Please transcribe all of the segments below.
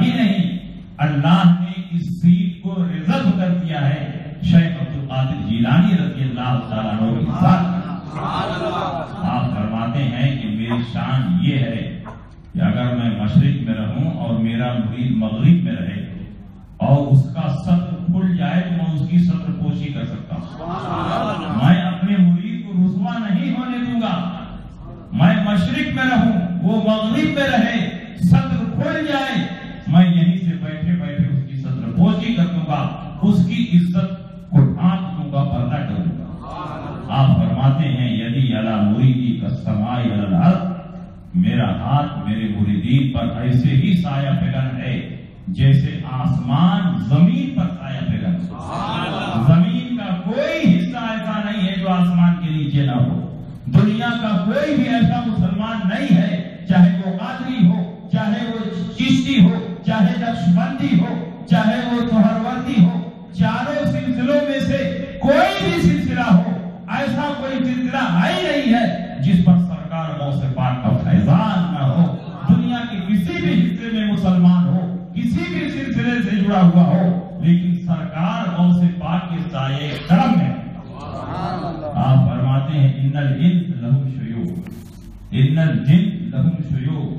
ہی نہیں، اللہ نے اس سیٹ کو ریزرو کر دیا ہے شیخ عبد القادر جیلانی رضی اللہ تعالیٰ عنہ کے ساتھ۔ آپ فرماتے ہیں کہ میری شان یہ ہے کہ اگر میں مشرق میں رہوں اور میرا مرید مغرب میں رہے اور اس کا صدر کھل جائے تو میں اس کی صدر پوشی کر سکتا ہوں۔ میں اپنے مرید کو رسوا نہیں ہونے دوں گا۔ میں مشرق میں رہوں، وہ مغرب میں رہے، صدر کھل جائے، میں یہیں سے بیٹھے بیٹھے اس کی صدر پوشی کر دوں گا، اس کی عزت کو ڈھانپ دوں گا، پردہ کر دوں گا۔ آپ فرماتے ہیں یدی علی مریدی کالسماء علی الارض، میرا ہاتھ میرے مریدین پر ایسے ہی سایہ پھیلن ہے جیسے آسمان زمین پر سایہ پھیلن۔ زمین کا کوئی حصہ ایسا نہیں ہے جو آسمان کے نیچے نہ ہو۔ دنیا کا کوئی بھی ایسا مسلمان نہیں ہے، چاہے وہ قادری ہو، چاہے وہ چشتی ہو، چاہے نقشبندی ہو، چاہے وہ سہروردی ہو، چاروں سلسلوں میں سے کوئی بھی سلسلہ ہو، ایسا کوئی سلسلہ ہے ہی نہیں ہے جس پر سرکار غوث پاک کا فیضان نہ ہو۔ دنیا کے کسی بھی حصے میں مسلمان ہو، کسی بھی سلسلے سے جڑا ہوا ہو، لیکن سرکار غوث پاک کے سائے کرم ہے۔ آپ فرماتے ہیں ان الانس لہم شیوخ، ان الجن لہم شیوخ،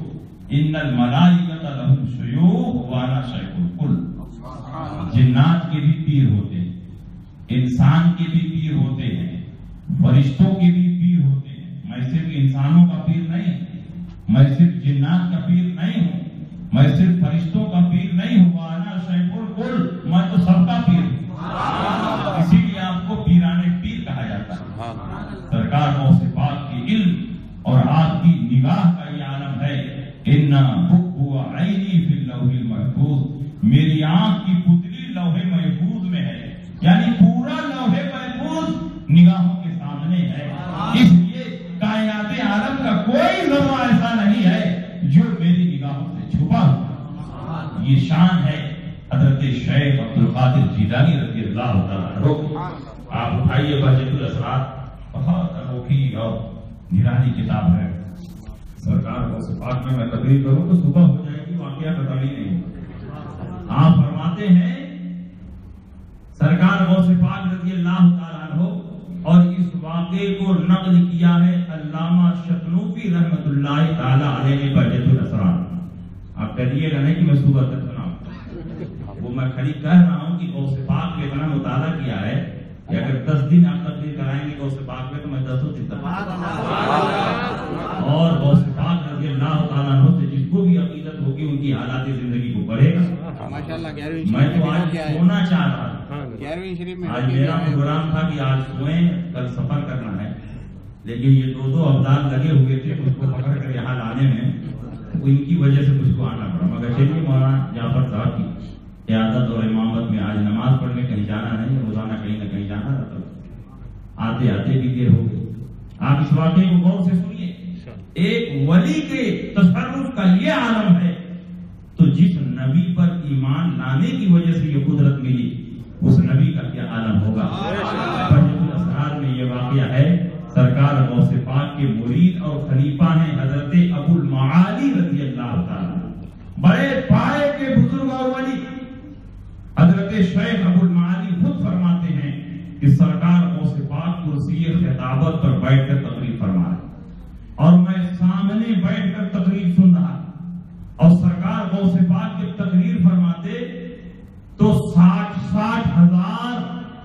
ان الملائکۃ لہم شیوخ وانا شیخ الکل۔ جنات کے بھی پیر ہوتے ہیں، انسان کے بھی پیر ہوتے ہیں، فرشتوں کے بھی پیر ہوتے ہیں۔ میں صرف انسانوں کا پیر نہیں، میں صرف جنات کا پیر نہیں ہوں، میں صرف فرشتوں کا پیر نہیں ہوں، وانا شیخ الکل، میں تو سب کا پیر ہوں۔ اسی لیے آپ کو پیرانے پیر کہا جاتا ہے۔ سرکار غوث پاک کی علم اور آپ کی نگاہ کا یہ عالم ہے، اِنَّا بُكُّ عَيْنِي فِي اللَّوْحِ الْمَحْفُوظ، میری آنکھ کی پتلی لوح محفوظ میں ہے، یعنی پورا لوح محفوظ نگاہوں کے سامنے ہے۔ اس لیے کائنات عالم کا کوئی ذرہ ایسا نہیں ہے جو میری نگاہوں سے چھپا ہوا۔ یہ شان ہے حضرت شیخ عبد القادر جیلانی رضی اللہ تعالیٰ عنہ۔ آپ اٹھائیے بہجت الاسرار، بہت انوکھی اور نرالی کتاب ہے۔ سرکار غوث پاک میں تقریر کروں تو صبح ہو جائے گی، واقعہ ختم ہی نہیں۔ آپ فرماتے ہیں سرکار غوث پاک رضی اللہ تعالیٰ عنہ، اور اس واقعے کو نقل کیا ہے علامہ شتنوفی رحمۃ اللہ تعالیٰ علیہ نے بہجت الاسرار۔ آپ کہیے گا نہیں کہ میں صبح تک سناؤں، وہ میں خالی کہہ رہا ہوں کہ غوث پاک نے اتنا مطالعہ کیا ہے کہ اگر 10 دن آپ تقریر کرائیں گے غوث پاک میں تو میں 10 دن تک، اور غوث پاک رضی اللہ تعالیٰ عنہ سے جس کو بھی عقیدت ہوگی ان کی حالات زندگی کو پڑھے گا۔ میں تو آج سونا چاہ رہا ہوں، آج میرا پروگرام تھا کہ آج سوئیں، کل سفر کرنا ہے، لیکن یہ 2 ابدال لگے ہوئے تھے مجھ کو پکڑ کر یہاں لانے میں، ان کی وجہ سے مجھ کو آنا پڑا۔ مگر چلیے مولانا جعفر صاحب کی قیادت اور امامت میں آج نماز پڑھنے کہیں جانا نہیں، روزانہ کہیں نہ کہیں جانا رہتا، آتے آتے بھی دیر ہو گئی۔ آپ اس واقعے کو غور سے سنیے۔ ایک ولی کے تصرف کا یہ عالم ہے، تو جس نبی پر ایمان لانے کی وجہ سے یہ قدرت ملی، اس نبی کا کیا عالم ہوگا۔ بہجت الاسرار میں یہ واقعہ ہے، سرکار غوث پاک کے مرید اور خلیفہ ہیں حضرت ابو المعالی رضی اللہ تعالیٰ، بڑے پائے کے بزرگ اور ولی۔ حضرت شیخ ابو المعالی خود فرماتے ہیں کہ سرکار غوث پاک کرسی خطابت پر بیٹھ کر تقریر فرما رہے اور میں سامنے بیٹھ کر تقریر سن رہا، اور سرکار غوث پاک جب تقریر فرماتے تو 60 ہزار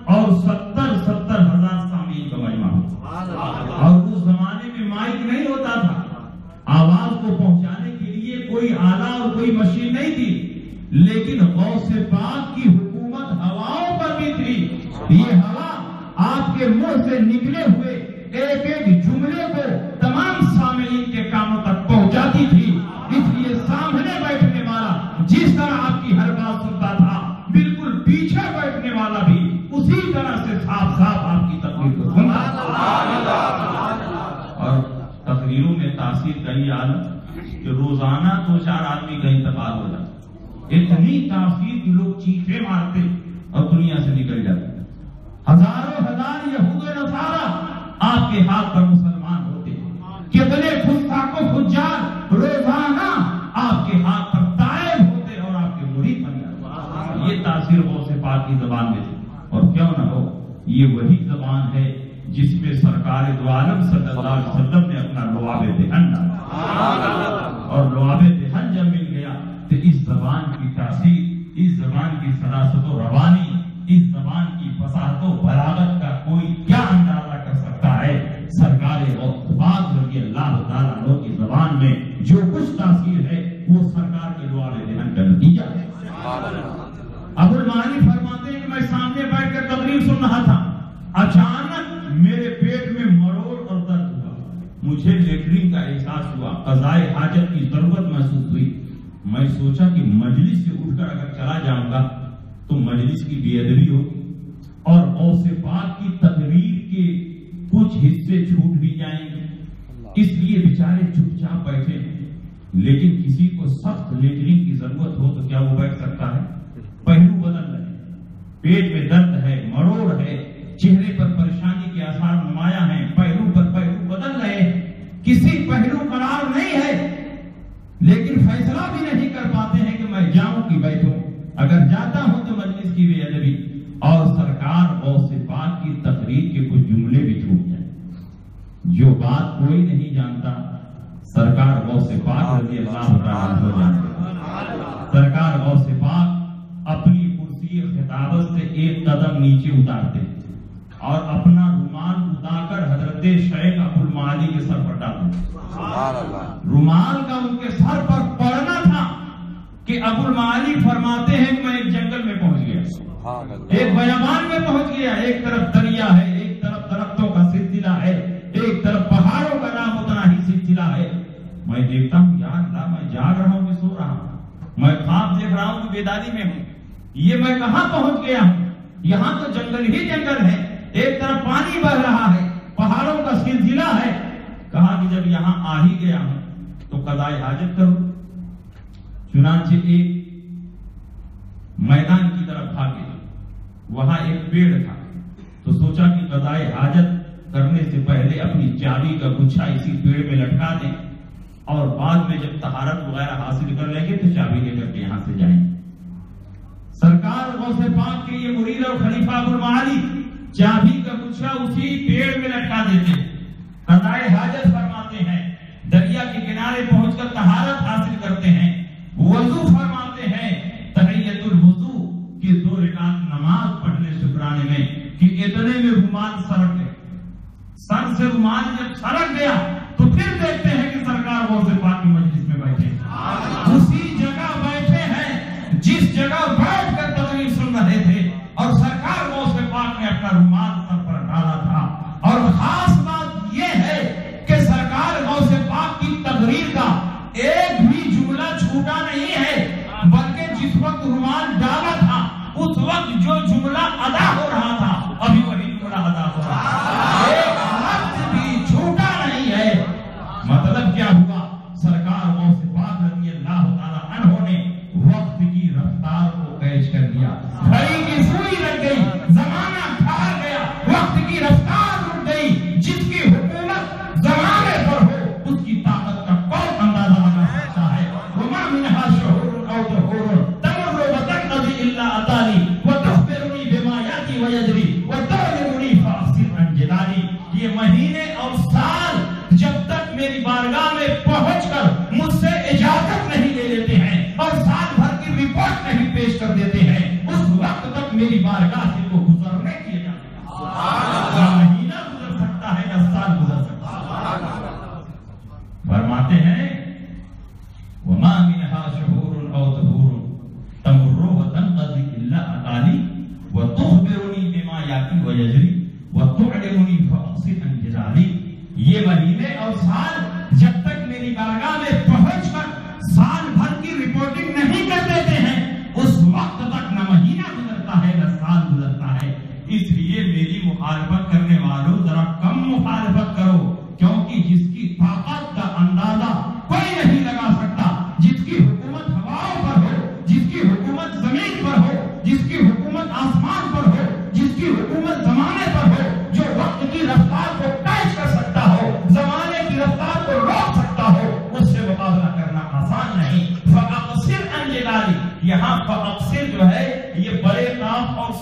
اور 70 ہزار سامعین کا مجمع ہوتا، اور اس زمانے میں مائک نہیں ہوتا تھا، آواز کو پہنچانے کے لیے کوئی آلہ اور کوئی مشین نہیں تھی، لیکن غوث پاک کی حکومت ہواؤں پر بھی تھی۔ یہ ہوا آپ کے منہ سے نکلے ہوئے ایک ایک جملے کو تمام سامعین کے کانوں تک پہنچاتی تھی، اس لیے سامنے بیٹھنے والا جس طرح آپ کی ہر بات سنتا تھا، بالکل پیچھے بیٹھنے والا بھی اسی طرح سے صاف صاف آپ کی تقریر کو سنتا تھا۔ اور تقریروں میں تاثیر کا یہ عالم کہ روزانہ 2-4 آدمی کا انتقال ہو جاتا، اتنی تاثیر کہ لوگ چیخے مارتے اور دنیا سے نکل جاتے۔ ہزاروں ہزار یہود و نصارہ آپ کے ہاتھ پر مسلمان ہوتے، کتنے فساق و فجار روزانہ آپ کے ہاتھ پر طائب ہوتے اور آپ کی زبان میں تھی، اور کیوں نہ ہو یہ وہی زبان ہے جس میں سرکار دو عالم صلی اللہ علیہ وسلم نے اپنا لعاب دہن ڈالا، اور لعاب دہن جب مل گیا تو اس زبان کی تاثیر، اس زبان کی سراست و روانی، اس زبان کی فصاحت و بلاغت کا کوئی کیا اندازہ کر سکتا ہے؟ سرکار غوث رضی اللہ تعالیٰ عنہ کی زبان میں جو کچھ تاثیر ہے وہ سرکار کے لعاب دہن کا نتیجہ ہے۔ ابو المعالی فرماتے ہیں کہ میں سامنے بیٹھ کر تقریر سن رہا تھا، اچانک میرے پیٹ میں مروڑ اور درد ہوا، مجھے لیٹرین کا احساس ہوا، قضائے حاجت کی ضرورت محسوس ہوئی۔ میں سوچا کہ مجلس سے اٹھ کر اگر چلا جاؤں گا تو مجلس کی بے ادبی ہوگی اور غوث پاک کی تقریر کے کچھ حصے چھوٹ بھی جائیں گے، اس لیے بیچارے چپ چاپ بیٹھے ہیں۔ لیکن کسی کو سخت لیٹرین کی ضرورت ہو تو کیا وہ بیٹھ سکتا ہے؟ پہلو بدل رہے، پیٹ میں درد ہے، مروڑ ہے، چہرے پر پریشانی کے آثار نمایاں ہیں، پہلو پر پہلو بدل رہے، کسی پہلو قرار نہیں ہے، لیکن فیصلہ بھی نہیں کر پاتے ہیں کہ میں جاؤں کہ بیٹھوں۔ اگر جاتا ہوں تو مجلس کی بے ادبی اور سرکار غوث پاک کی تقریر کے کچھ جملے بھی چھوٹ جائیں۔ جو بات کوئی نہیں جانتا سرکار غوث پاک رضی اللہ تعالیٰ عنہ جانتے۔ سرکار غوث پاک اپنی کرسی خطابت سے ایک قدم نیچے اتارتے اور اپنا رومال اٹھا کر حضرت شیخ ابو المعالی کے سر پر ڈالتے۔ رومال کا ان کے سر پر پڑنا تھا کہ ابو المعالی فرماتے ہیں کہ میں ایک جنگل میں پہنچ گیا، ایک بیابان میں پہنچ گیا، ایک طرف دریا ہے، ایک طرف درختوں کا سلسلہ ہے، ایک طرف پہاڑوں کا نام اتنا ہی سلسلہ ہے۔ میں دیکھتا ہوں یا اللہ، میں جاگ رہا ہوں کہ سو رہا ہوں، میں خواب دیکھ رہا ہوں کہ بیداری میں ہوں، یہ میں کہاں پہنچ گیا ہوں؟ یہاں تو جنگل ہی جنگل ہے، ایک طرف پانی بہ رہا ہے، پہاڑوں کا سلسلہ ہے۔ کہا کہ جب یہاں آ ہی گیا ہوں تو قضائے حاجت کرو۔ چنانچہ ایک میدان کی طرف بھاگے، وہاں ایک پیڑ تھا، تو سوچا کہ قضائے حاجت کرنے سے پہلے اپنی چابی کا گچھا اسی پیڑ میں لٹکا دیں اور بعد میں جب طہارت وغیرہ حاصل کر لیں گے تو چابی لے کر کے یہاں سے جائیں۔ سرکار غوث پاک کے یہ مرید اور خلیفہ ابو المعالی چابی کا گچھا اسی پیڑ میں لٹکا دیتے ہیں، قضائے حاجت فرماتے ہیں، دریا کے کنارے پہنچ کر طہارت حاصل کرتے ہیں، وضو فرماتے ہیں، تحیت الوضو کی 2 رکعت نماز پڑھنے شکرانے میں کہ اتنے میں رومال سرک گئے۔ سر سے رومال جب سرک گیا تو پھر دیکھتے ہیں کہ سرکار غوث پاک کی مجلس میں بیٹھے ہیں، اسی جگہ بیٹھے ہیں جس جگہ بیٹھ کر تقریر سن رہے تھے، اور سرکار غوث پاک نے اپنا رومال سر پر ڈالا تھا۔ اور خاص بات یہ ہے کہ سرکار غوث پاک کی تقریر کا ایک بھی جملہ چھوٹا نہیں ہے، بلکہ جس وقت رومال ڈالا تھا اس وقت جو جملہ ادا ہو رہا تھا ابھی وہی جملہ ادا ہو رہا ہے، ایک لفظ بھی چھوٹا نہیں ہے۔ مطلب کیا ہوا؟ سرکار غوث پاک رضی اللہ تعالیٰ عنہ نے وقت کی رفتار کو کیچ کر دیا، گھڑی کی سوئی لگ گئی، زمانہ ٹھہر گیا، وقت کی رفتار رک گئی۔ جس کی حکومت زمانے پر ہو اس کی طاقت کا کون اندازہ لگا سکتا ہے؟ وما منها شهور او دهور تمر وتنقضي الا اتاني وتخبرني بما ياتي ويجري وتعلمني فاصير عن جلالي۔ یہ مہینے اور سال جب تک میری بارگاہ میں پہنچ کر مجھ سے اجازت نہیں لے لیتے ہیں اور سال بھر کی رپورٹ نہیں پیش کر دیتے ہیں، اس وقت تک میری بارگاہ سے کو گزرنے کی اجازت ہے۔ مہینہ گزر سکتا ہے یا سال گزر سکتا ہے۔ فرماتے ہیں وما منها شهور او دهور تمر وتنقضي الا اتاني وتخبرني بما ياتي ويجري وتعلمني فاصل عن جلالي۔ یہ مہینے اور سال جب تک میری بارگاہ میں پہنچ کر سال بھر کی رپورٹنگ نہیں کر دیتے ہیں اس وقت تک نہ مہینہ گزرتا ہے نہ سال گزرتا ہے۔ اس لیے میری مخالفت کرنے والوں ذرا کم مخالفت کرو، کیونکہ جس کی طاقت کا اندازہ کوئی نہیں لگا سکتا، جس کی حکومت ہواؤں پر ہو، جس کی حکومت زمین پر ہو، جس کی حکومت آسمان پر ہو، جس کی حکومت زمانے پر ہو، جو وقت کی رفتار کو کیچ کر سکتا ہو، زمانے کی رفتار کو روک سکتا ہو، اس سے مقابلہ کرنا آسان نہیں۔ فَأَقْصِرْ عَنْ جِلَالِي، یہاں فَأَقْصِرْ جو ہے یہ بڑے کاف اور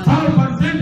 100%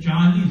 40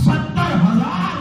70,000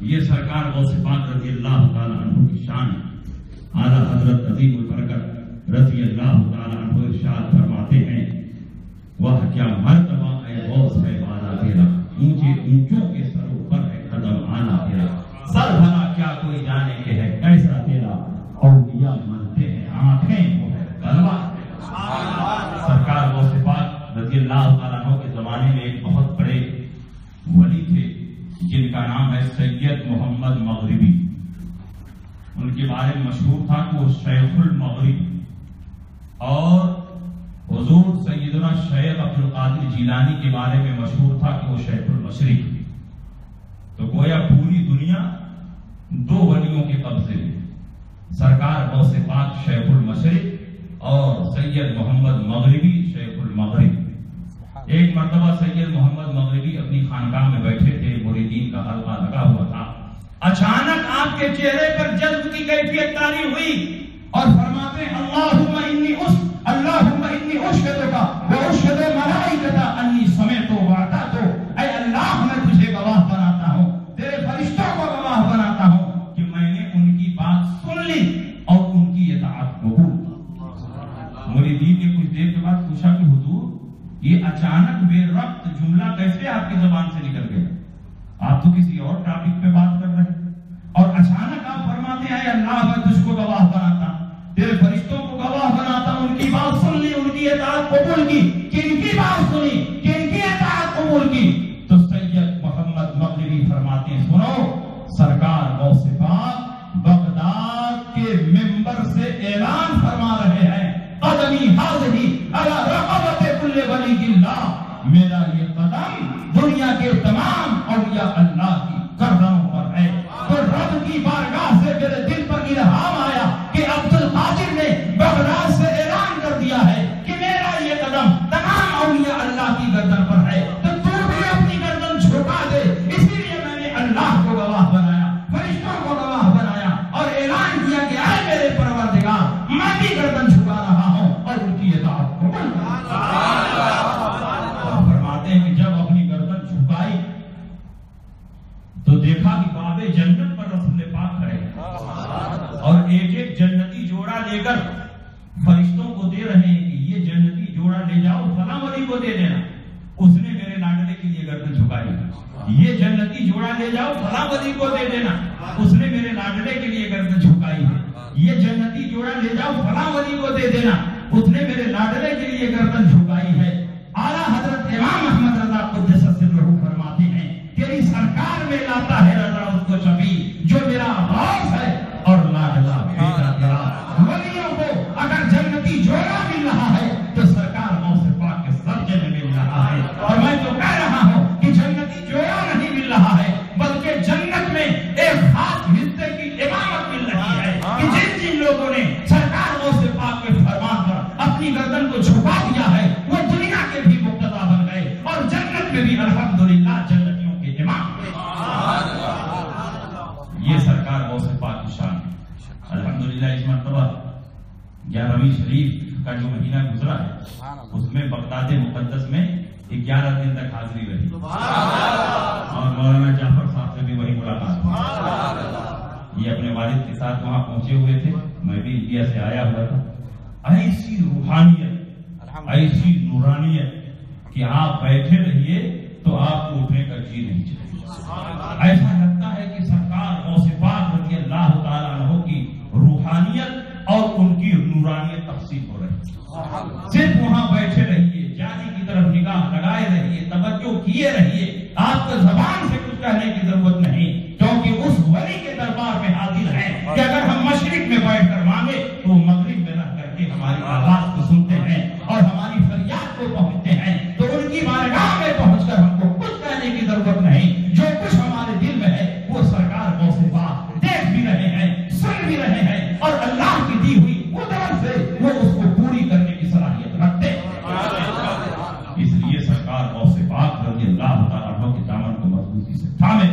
یہ سرکار غوث پاک رضی اللہ تعالیٰ عنہ کی شان ہے۔ اعلیٰ حضرت عظیم البرکت رضی اللہ تعالیٰ عنہ ارشاد فرماتے ہیں، وہ کیا مرتبہ اے غوث ہے بالا تیرا، اونچے اونچوں کے سروں پر ہے قدم آنا تیرا، سر بھلا کیا کوئی جانے کے ہے کیسا تیرا، اولیاء مانتے ہیں آنکھیں وہ ہے کلوہ۔ سرکار غوث پاک رضی اللہ تعالیٰ عنہ کے زمانے میں ایک بہت بڑے ولی تھے جن کا نام ہے سید محمد مغربی۔ ان کے بارے میں مشہور تھا کہ وہ شیخ المغرب، اور حضور سیدنا شیخ عبد القادر جیلانی کے بارے میں مشہور تھا کہ وہ شیخ المشرق۔ تو گویا پوری دنیا دو ولیوں کے قبضے میں، سرکار غوث پاک شیخ المشرق اور سید محمد مغربی شیخ المغرب۔ ایک مرتبہ سید محمد مغربی اپنی خانقاہ میں بیٹھے تھے، مریدین کا حلقہ لگا ہوا تھا، اچانک آپ کے چہرے پر جذب کی کیفیت طاری ہوئی اور فرماتے ہیں اللہم انی اشہدک و اشہد ملائکۃ انی سمعت واطعت، اے اللہ میں تجھے گواہ بناتا ہوں، تیرے فرشتوں کو گواہ بناتا ہوں کہ میں نے ان کی بات سن لی اور ان کی اطاعت قبول کی۔ مریدین نے کچھ دیر کے بعد پوچھا کہ حضور یہ اچانک بے ربط جملہ کیسے آپ کی زبان سے نکل گیا؟ آپ تو کسی اور ٹاپک پہ بات کر رہے ہیں اور اچانک آپ فرماتے ہیں اللہ میں تجھ کو گواہ بناتا، تیرے فرشتوں کو گواہ بناتا، ان کی بات سن لی، ان کی اطاعت قبول کی۔ کن کی بات سنی، کن کی اطاعت قبول کی؟ تو سید محمد مغربی فرماتے ہیں سنو، سرکار غوث پاک بغداد کے منبر سے اعلان فرما رہے ہیں قدمی حاضری علی رقبت کل ولی اللہ، میرا یہ قدم دنیا کے تمام اولیاء اللہ کی گردنوں پر ہے۔ تو رب کی بارگاہ سے میرے دل پر الہام آیا کہ عبد القادر نے بغداد سے اعلان کر دیا ہے کہ میرا یہ قدم تمام اولیاء اللہ کی گردن پر ہے، تو تو بھی اپنی گردن جھکا دے۔ اسی لیے میں نے اللہ کو گواہ بنایا، فرشتوں کو گواہ بنایا اور اعلان کیا کہ اے میرے پروردگار میں بھی گردن جھکا رہا ہوں اور ان کی اطاعت کو فرماتے ہیں کہ جب اپنی گردن جھکائی تو دیکھا کہ باب جنت پر رسول پاک کھڑے اور ایک ایک جنتی جوڑا لے کر فرشتوں کو دے رہے ہیں کہ یہ جنتی جوڑا لے جاؤ فلاں ولی کو دے دینا، اس نے میرے لاڈلے کے لیے گردن جھکائی۔ یہ جنتی جوڑا لے جاؤ فلاں ولی کو دے دینا، اس نے میرے لاڈلے کے لیے گردن جھکائی ہے۔ یہ جنتی جوڑا لے جاؤ فلاں ولی کو دے دینا، اس نے میرے لاڈلے کے لیے گردن جھکائی ہے۔ اعلیٰ حضرت امام احمد رضا قدس سرہ فرماتے ہیں تیری سرکار میں لاتا ہے رضا اس کو شفیع جو میرا غوث ہے اور لاڈلا بیٹا تیرا۔ ولیوں کو اگر جنتی جوڑا مل رہا ہے تو سرکار غوث پاک کے سرجے میں مل رہا ہے، اور میں تو کہہ رہا ہوں کہ جنتی جوڑا نہیں مل رہا ہے بلکہ جنت میں ایک خاص حصے کی امامت مل رہی ہے کہ جن جن لوگوں نے سرکار غوث پاک کے فرمان پر اپنی گردن کو جھکا دیا ہے وہ دنیا کے بھی مقتدا بن گئے اور جنت میں بھی الحمدللہ جنتیوں کے امام۔ یہ سرکار غوث پاک کی شان ہے۔ الحمدللہ اس مرتبہ 11ویں شریف کا جو مہینہ گزرا ہے اس میں بغداد مقدس میں 11 دن تک حاضری رہی اور مولانا جعفر صاحب سے بھی وہی ملاقات ہوئی۔ یہ اپنے والد کے ساتھ وہاں پہنچے ہوئے تھے، میں بھی انڈیا سے آیا ہوا تھا۔ ایسی روحانیت، ایسی نورانیت کہ آپ بیٹھے رہیے تو آپ کو اٹھنے کا جی نہیں چلے۔ ایسا لگتا ہے کہ سرکار غوث پاک رضی اللہ تعالیٰ عنہ کی روحانیت اور ان کی نورانیت تقسیم ہو رہی ہے۔ صرف وہاں بیٹھے رہیے، جانے کی طرف نگاہ لگائے رہیے، توجہ کیے رہیے، آپ کو زبان سے کچھ کہنے کی ضرورت نہیں، کیونکہ اس ولی کے دربار میں حاضر ہیں کہ اگر ہم مشرق میں بیٹھ کر مانگے تو وہ مغرب میں رہ کر کے ہماری آواز کو سنتے ہیں اور ہماری فریاد کو پہنچتے ہیں، تو ان کی بارگاہ میں پہنچ کر ہم کو کچھ کہنے کی ضرورت نہیں، جو کچھ ہمارے دل میں ہے وہ سرکار غوث پاک دیکھ بھی رہے ہیں، سن بھی رہے ہیں، اور اللہ کی دی ہوئی قدرت سے وہ اس کو پوری کرنے کی صلاحیت رکھتے ہیں۔ اس لیے سرکار غوث پاک رضی اللہ تعالیٰ عنہ کے دامن کو مضبوطی سے تھامے،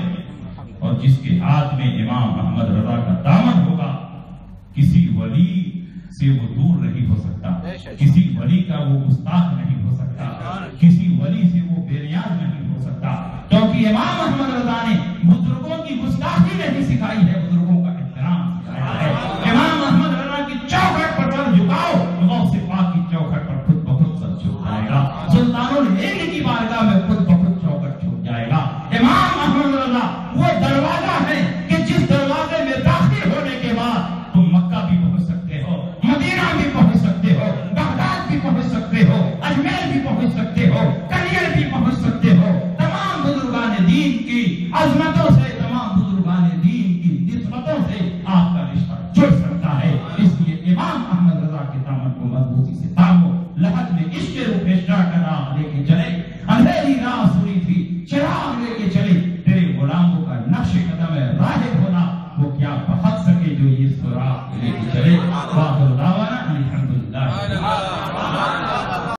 اور جس کے ہاتھ میں امام احمد رضا کا دامن ہوگا کسی ولی سے وہ دور نہیں ہو سکتا، کسی ولی کا وہ گستاخ نہیں ہو سکتا، کسی ولی سے وہ بے نیاز نہیں ہو سکتا، کیونکہ امام احمد رضا نے بزرگوں کی گستاخی سکھائی ہے، بزرگوں کا احترام سکھایا ہے۔ امام احمد رضا کی چوکھٹ پر سر جھکاؤ، غوث پاک کی چوکھٹ پر خود بخود سر جھک جائے گا، سلطان الہند کی بارگاہ میں خود بخود چوکھٹ جھک جائے گا۔ امام احمد رضا وہ دروازہ ہے کہ جس دروازے میں داخل ہونے کے بعد تم مکہ بھی پہنچ سکتے ہو، مدینہ بھی پہنچ سکتے ہو، بغداد بھی پہنچ سکتے ہو، اجمیر بھی پہنچ سکتے ہو، کلیل بھی پہنچ سکتے ہو۔ تمام بزرگان دین کی عظمتوں سے، تمام بزرگان دین کی نسبتوں سے آپ کا رشتہ جڑ سکتا ہے۔ اس لیے امام احمد رضا کے دامن کو مضبوطی سے تھامو، لحد میں عشق روح شاہ کا نام لے کے چلے، اندھیری رات